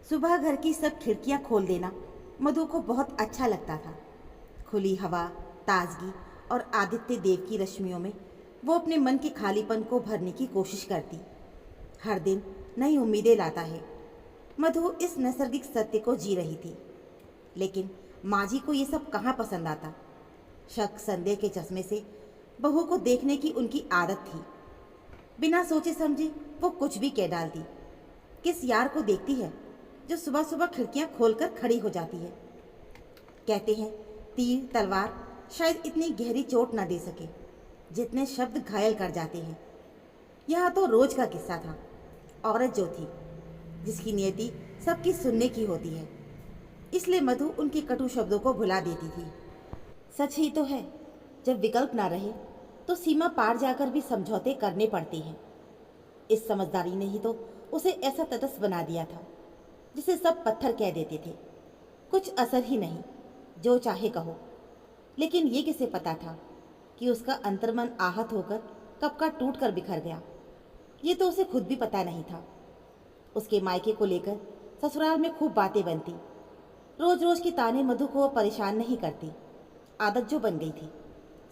सुबह घर की सब खिड़कियां खोल देना मधु को बहुत अच्छा लगता था। खुली हवा, ताजगी और आदित्य देव की रश्मियों में वो अपने मन के खालीपन को भरने की कोशिश करती। हर दिन नई उम्मीदें लाता है। मधु इस नैसर्गिक सत्य को जी रही थी, लेकिन माँ जी को ये सब कहाँ पसंद आता। शक संदेह के चश्मे से बहू को देखने की उनकी आदत थी। बिना सोचे समझे वो कुछ भी कह डालती। किस यार को देखती है जो सुबह सुबह खिड़कियां खोलकर खड़ी हो जाती है। कहते हैं तीर तलवार शायद इतनी गहरी चोट ना दे सके जितने शब्द घायल कर जाते हैं। यह तो रोज का किस्सा था। औरत जो थी, जिसकी नियति सबकी सुनने की होती है, इसलिए मधु उनके कटु शब्दों को भुला देती थी। सच ही तो है, जब विकल्प ना रहे तो सीमा पार जाकर भी समझौते करने पड़ते हैं। इस समझदारी ने ही तो उसे ऐसा तटस्थ बना दिया था जिसे सब पत्थर कह देते थे। कुछ असर ही नहीं, जो चाहे कहो। लेकिन ये किसे पता था कि उसका अंतर्मन आहत होकर कब का टूट कर बिखर गया। ये तो उसे खुद भी पता नहीं था। उसके मायके को लेकर ससुराल में खूब बातें बनती। रोज रोज की ताने मधु को परेशान नहीं करती। आदत जो बन गई थी,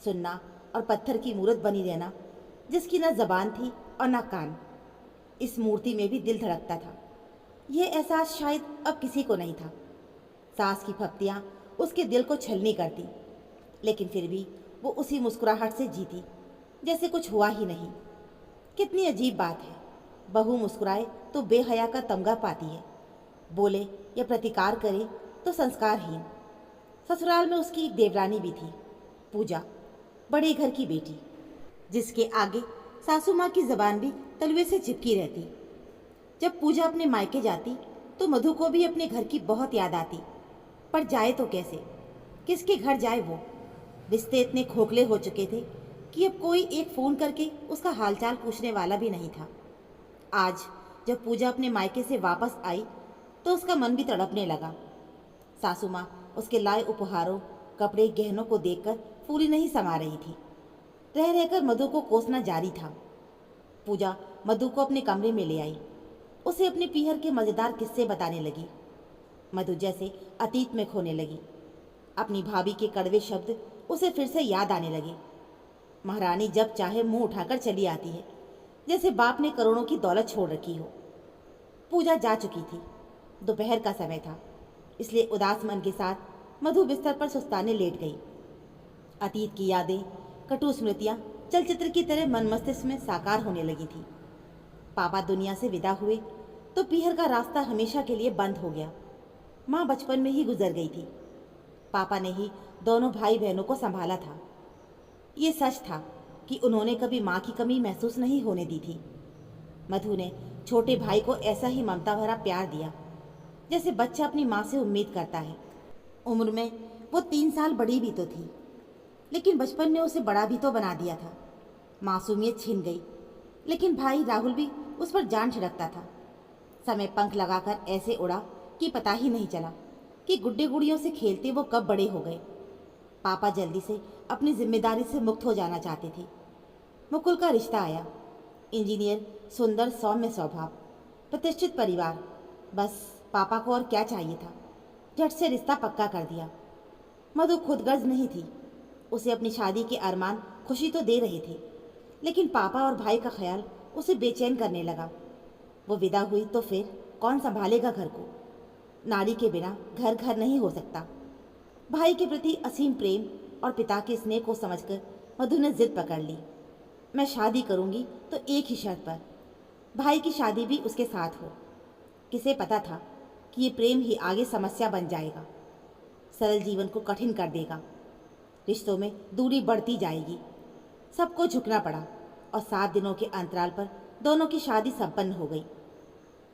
सुनना और पत्थर की मूर्त बनी रहना, जिसकी न जबान थी और न कान। इस मूर्ति में भी दिल धड़कता था। यह एहसास शायद अब किसी को नहीं था। सास की फप्तियाँ उसके दिल को छलनी करती, लेकिन फिर भी वो उसी मुस्कुराहट से जीती जैसे कुछ हुआ ही नहीं। कितनी अजीब बात है, बहू मुस्कुराए तो बेहया का तमगा पाती है, बोले या प्रतिकार करे तो संस्कारहीन। ससुराल में उसकी एक देवरानी भी थी, पूजा, बड़े घर की बेटी, जिसके आगे सासू माँ की जबान भी तलवे से चिपकी रहती। जब पूजा अपने मायके जाती तो मधु को भी अपने घर की बहुत याद आती। पर जाए तो कैसे, किसके घर जाए वो। रिश्ते इतने खोखले हो चुके थे कि अब कोई एक फ़ोन करके उसका हालचाल पूछने वाला भी नहीं था। आज जब पूजा अपने मायके से वापस आई तो उसका मन भी तड़पने लगा। सासू माँ उसके लाए उपहारों, कपड़े, गहनों को देखकर पूरी नहीं समा रही थी। रह रहकर मधु को कोसना जारी था। पूजा मधु को अपने कमरे में ले आई। उसे अपने पीहर के मज़ेदार किस्से बताने लगी। मधु जैसे अतीत में खोने लगी। अपनी भाभी के कड़वे शब्द उसे फिर से याद आने लगे। महारानी जब चाहे मुंह उठाकर चली आती है, जैसे बाप ने करोड़ों की दौलत छोड़ रखी हो। पूजा जा चुकी थी। दोपहर का समय था, इसलिए उदास मन के साथ मधु बिस्तर पर सुस्ताने लेट गई। अतीत की यादें, कटु स्मृतियाँ चलचित्र की तरह मन मस्तिष्क में साकार होने लगी थी। पापा दुनिया से विदा हुए तो पीहर का रास्ता हमेशा के लिए बंद हो गया। माँ बचपन में ही गुजर गई थी। पापा ने ही दोनों भाई बहनों को संभाला था। ये सच था कि उन्होंने कभी माँ की कमी महसूस नहीं होने दी थी। मधु ने छोटे भाई को ऐसा ही ममता भरा प्यार दिया जैसे बच्चा अपनी माँ से उम्मीद करता है। उम्र में वो 3 साल बड़ी भी तो थी, लेकिन बचपन ने उसे बड़ा भी तो बना दिया था। मासूमियत छिन गई, लेकिन भाई राहुल भी उस पर जान छिड़कता था। समय पंख लगाकर ऐसे उड़ा कि पता ही नहीं चला कि गुड्डे गुड़ियों से खेलते वो कब बड़े हो गए। पापा जल्दी से अपनी जिम्मेदारी से मुक्त हो जाना चाहते थे। मुकुल का रिश्ता आया। इंजीनियर, सुंदर, सौम्य स्वभाव, प्रतिष्ठित परिवार। बस पापा को और क्या चाहिए था। झट से रिश्ता पक्का कर दिया। मधु खुदगर्ज नहीं थी। उसे अपनी शादी के अरमान खुशी तो दे रहे थे, लेकिन पापा और भाई का ख्याल उसे बेचैन करने लगा। वो विदा हुई तो फिर कौन संभालेगा घर को। नारी के बिना घर घर नहीं हो सकता। भाई के प्रति असीम प्रेम और पिता के स्नेह को समझकर मधु ने जिद पकड़ ली। मैं शादी करूंगी तो एक ही शर्त पर, भाई की शादी भी उसके साथ हो। किसे पता था कि ये प्रेम ही आगे समस्या बन जाएगा, सरल जीवन को कठिन कर देगा। रिश्तों में दूरी बढ़ती जाएगी। सबको झुकना पड़ा और 7 दिनों के अंतराल पर दोनों की शादी संपन्न हो गई।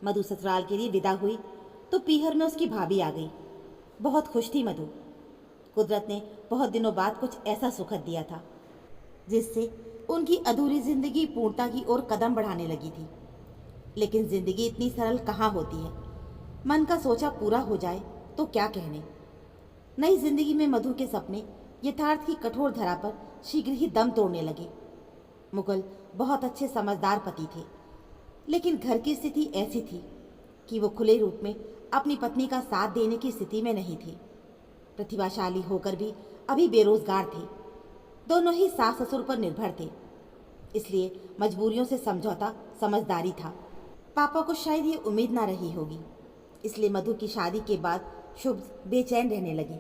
मधु ससुराल के लिए विदा हुई तो पीहर में उसकी भाभी आ गई। बहुत खुश थी मधु। कुदरत ने बहुत दिनों बाद कुछ ऐसा सुखद दिया था जिससे उनकी अधूरी जिंदगी पूर्णता की ओर कदम बढ़ाने लगी थी। लेकिन जिंदगी इतनी सरल कहाँ होती है। मन का सोचा पूरा हो जाए तो क्या कहने। नई जिंदगी में मधु के सपने यथार्थ की कठोर धरा पर शीघ्र ही दम तोड़ने लगे। मुकुल बहुत अच्छे समझदार पति थे, लेकिन घर की स्थिति ऐसी थी कि वो खुले रूप में अपनी पत्नी का साथ देने की स्थिति में नहीं थे। प्रतिभाशाली होकर भी अभी बेरोजगार थे। दोनों ही सास ससुर पर निर्भर थे, इसलिए मजबूरियों से समझौता समझदारी था। पापा को शायद ये उम्मीद ना रही होगी, इसलिए मधु की शादी के बाद शुभ बेचैन रहने लगी।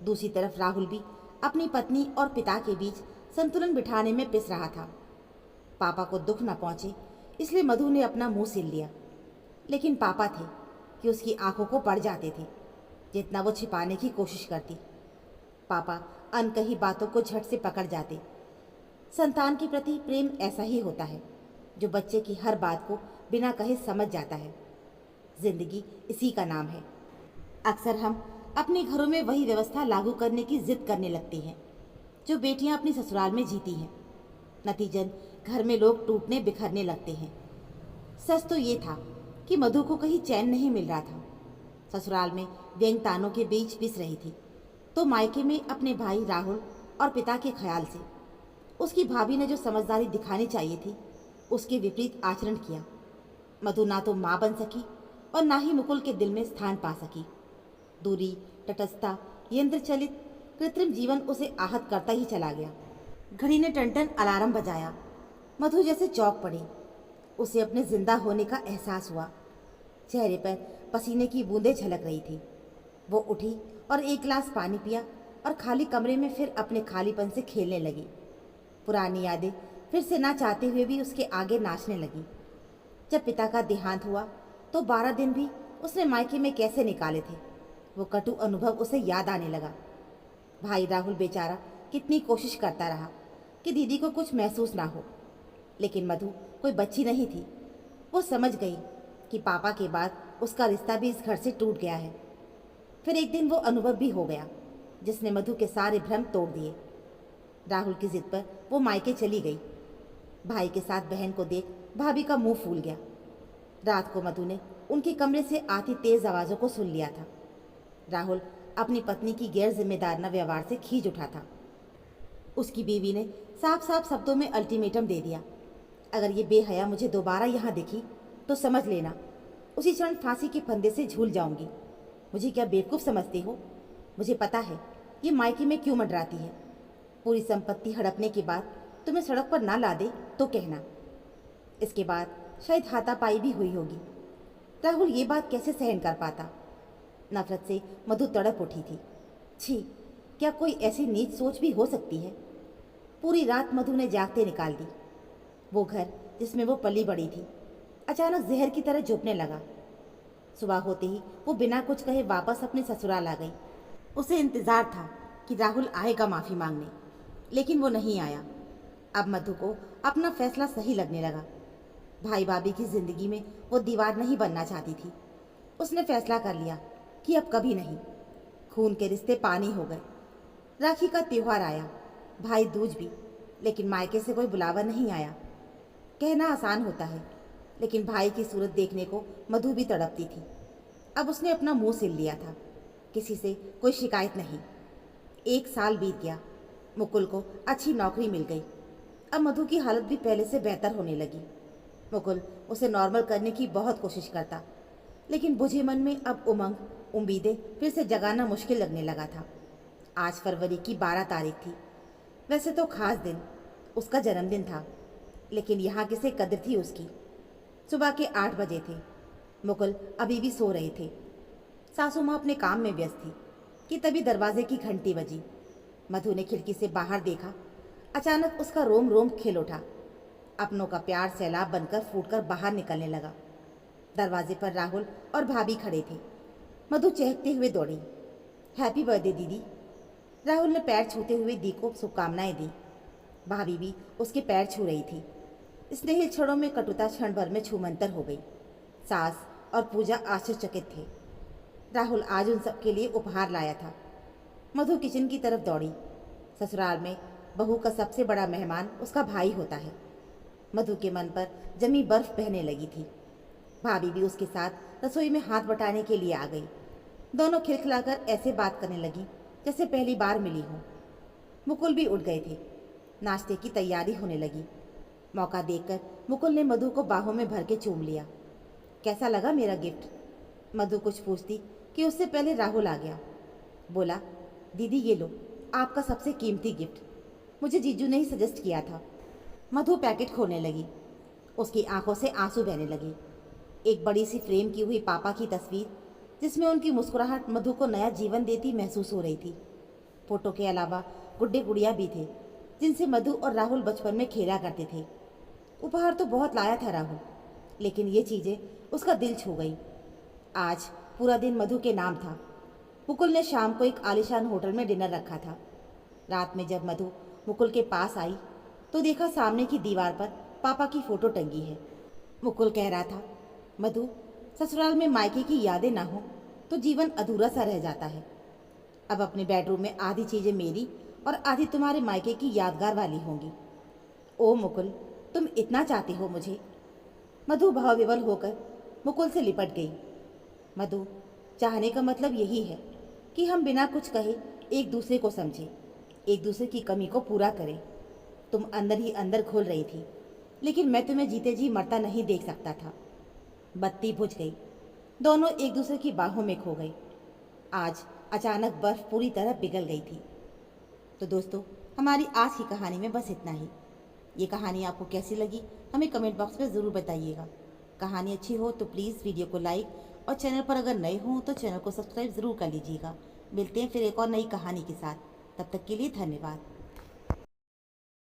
दूसरी तरफ राहुल भी अपनी पत्नी और पिता के बीच संतुलन बिठाने में पिस रहा था। पापा को दुख न पहुंचे इसलिए मधु ने अपना मुंह सिल लिया, लेकिन पापा थे कि उसकी आंखों को पड़ जाते थे जितना वो छिपाने की कोशिश करती। पापा अनकही बातों को झट से पकड़ जाते। संतान के प्रति प्रेम ऐसा ही होता है जो बच्चे की हर बात को बिना कहे समझ जाता है। जिंदगी इसी का नाम है। अक्सर हम अपने घरों में वही व्यवस्था लागू करने की जिद करने लगते हैं जो बेटियां अपनी ससुराल में जीती हैं। नतीजन घर में लोग टूटने बिखरने लगते हैं। सच तो ये था कि मधु को कहीं चैन नहीं मिल रहा था। ससुराल में व्यंग तानों के बीच पिस रही थी, तो मायके में अपने भाई राहुल और पिता के ख्याल से उसकी भाभी ने जो समझदारी दिखानी चाहिए थी उसके विपरीत आचरण किया। मधु ना तो माँ बन सकी और ना ही मुकुल के दिल में स्थान पा सकी। दूरी, तटस्थता, यंत्र चलित कृत्रिम जीवन उसे आहत करता ही चला गया। घड़ी ने टन-टन अलार्म बजाया। मधु जैसे चौंक पड़ी। उसे अपने जिंदा होने का एहसास हुआ। चेहरे पर पसीने की बूंदें झलक रही थी। वो उठी और एक गिलास पानी पिया और खाली कमरे में फिर अपने खालीपन से खेलने लगी। पुरानी यादें फिर से ना चाहते हुए भी उसके आगे नाचने लगी। जब पिता का देहांत हुआ तो 12 दिन भी उसने मायके में कैसे निकाले थे, वो कटु अनुभव उसे याद आने लगा। भाई राहुल बेचारा कितनी कोशिश करता रहा कि दीदी को कुछ महसूस ना हो, लेकिन मधु कोई बच्ची नहीं थी। वो समझ गई कि पापा के बाद उसका रिश्ता भी इस घर से टूट गया है। फिर एक दिन वो अनुभव भी हो गया जिसने मधु के सारे भ्रम तोड़ दिए। राहुल की जिद पर वो मायके चली गई। भाई के साथ बहन को देख भाभी का मुंह फूल गया। रात को मधु ने उनके कमरे से आती तेज आवाज़ों को सुन लिया था। राहुल अपनी पत्नी की गैर जिम्मेदाराना व्यवहार से खींच उठा था। उसकी बीवी ने साफ साफ शब्दों में अल्टीमेटम दे दिया, अगर ये बेहया मुझे दोबारा यहाँ दिखी तो समझ लेना उसी क्षण फांसी के फंदे से झूल जाऊंगी। मुझे क्या बेवकूफ़ समझती हो? मुझे पता है ये मायके में क्यों मंडराती है। पूरी संपत्ति हड़पने के बाद तुम्हें सड़क पर ना ला दे तो कहना। इसके बाद शायद हाथापाई भी हुई होगी। राहुल ये बात कैसे सहन कर पाता? नफरत से मधु तड़प उठी थी। छी, क्या कोई ऐसी नीच सोच भी हो सकती है? पूरी रात मधु ने जागते निकाल दी। वो घर जिसमें वो पली बड़ी थी अचानक जहर की तरह चुभने लगा। सुबह होते ही वो बिना कुछ कहे वापस अपने ससुराल आ गई। उसे इंतजार था कि राहुल आएगा माफ़ी मांगने, लेकिन वो नहीं आया। अब मधु को अपना फैसला सही लगने लगा। भाई भाभी की जिंदगी में वो दीवार नहीं बनना चाहती थी। उसने फैसला कर लिया कि अब कभी नहीं। खून के रिश्ते पानी हो गए। राखी का त्योहार आया, भाई दूज भी, लेकिन मायके से कोई बुलावा नहीं आया। कहना आसान होता है, लेकिन भाई की सूरत देखने को मधु भी तड़पती थी। अब उसने अपना मुंह सिल लिया था। किसी से कोई शिकायत नहीं। 1 साल बीत गया। मुकुल को अच्छी नौकरी मिल गई। अब मधु की हालत भी पहले से बेहतर होने लगी। मुकुल उसे नॉर्मल करने की बहुत कोशिश करता, लेकिन बुझे मन में अब उमंग, उम्मीदें फिर से जगाना मुश्किल लगने लगा था। आज फरवरी की 12 तारीख थी। वैसे तो खास दिन, उसका जन्मदिन था, लेकिन यहाँ किसे कदर थी उसकी। सुबह के 8 बजे थे। मुकुल अभी भी सो रहे थे। सासू माँ अपने काम में व्यस्त थी कि तभी दरवाजे की घंटी बजी। मधु ने खिड़की से बाहर देखा। अचानक उसका रोम रोम खिल उठा। अपनों का प्यार सैलाब बनकर फूटकर बाहर निकलने लगा। दरवाजे पर राहुल और भाभी खड़े थे। मधु चहकते हुए दौड़ी। हैप्पी बर्थडे दीदी। राहुल ने पैर छूते हुए दी को शुभकामनाएं दी। भाभी भी उसके पैर छू रही थी। स्नेहिल क्षणों में कटुता क्षण भर में छूमंतर हो गई। सास और पूजा आश्चर्यचकित थे। राहुल आज उन सबके लिए उपहार लाया था। मधु किचन की तरफ दौड़ी। ससुराल में बहू का सबसे बड़ा मेहमान उसका भाई होता है। मधु के मन पर जमी बर्फ बहने लगी थी। भाभी भी उसके साथ रसोई में हाथ बटाने के लिए आ गई। दोनों खिलखिलाकर ऐसे बात करने लगी जैसे पहली बार मिली हो। मुकुल भी उठ गए थे। नाश्ते की तैयारी होने लगी। मौका देखकर मुकुल ने मधु को बाहों में भर के चूम लिया। कैसा लगा मेरा गिफ्ट? मधु कुछ पूछती कि उससे पहले राहुल आ गया। बोला, दीदी ये लो, आपका सबसे कीमती गिफ्ट। मुझे जीजू ने ही सजेस्ट किया था। मधु पैकेट खोलने लगी। उसकी आंखों से आंसू बहने लगे। एक बड़ी सी फ्रेम की हुई पापा की तस्वीर, जिसमें उनकी मुस्कुराहट मधु को नया जीवन देती महसूस हो रही थी। फोटो के अलावा गुड्डे गुड़िया भी थे, जिनसे मधु और राहुल बचपन में खेला करते थे। उपहार तो बहुत लाया था राहुल, लेकिन ये चीज़ें उसका दिल छू गई। आज पूरा दिन मधु के नाम था। मुकुल ने शाम को एक आलीशान होटल में डिनर रखा था। रात में जब मधु मुकुल के पास आई तो देखा सामने की दीवार पर पापा की फ़ोटो टंगी है। मुकुल कह रहा था, मधु, ससुराल में मायके की यादें ना हो तो जीवन अधूरा सा रह जाता है। अब अपने बेडरूम में आधी चीज़ें मेरी और आधी तुम्हारे मायके की यादगार वाली होंगी। ओ मुकुल, तुम इतना चाहते हो मुझे। मधु भावविवल होकर मुकुल से लिपट गई। मधु, चाहने का मतलब यही है कि हम बिना कुछ कहे एक दूसरे को समझें, एक दूसरे की कमी को पूरा करें। तुम अंदर ही अंदर घुल रही थी, लेकिन मैं तुम्हें जीते जी मरता नहीं देख सकता था। बत्ती बुझ गई। दोनों एक दूसरे की बाहों में खो गए। आज अचानक बर्फ पूरी तरह पिघल गई थी। तो दोस्तों, हमारी आज की कहानी में बस इतना ही। ये कहानी आपको कैसी लगी हमें कमेंट बॉक्स में ज़रूर बताइएगा। कहानी अच्छी हो तो प्लीज़ वीडियो को लाइक और चैनल पर अगर नए हों तो चैनल को सब्सक्राइब ज़रूर कर लीजिएगा। मिलते हैं फिर एक और नई कहानी के साथ। तब तक के लिए धन्यवाद।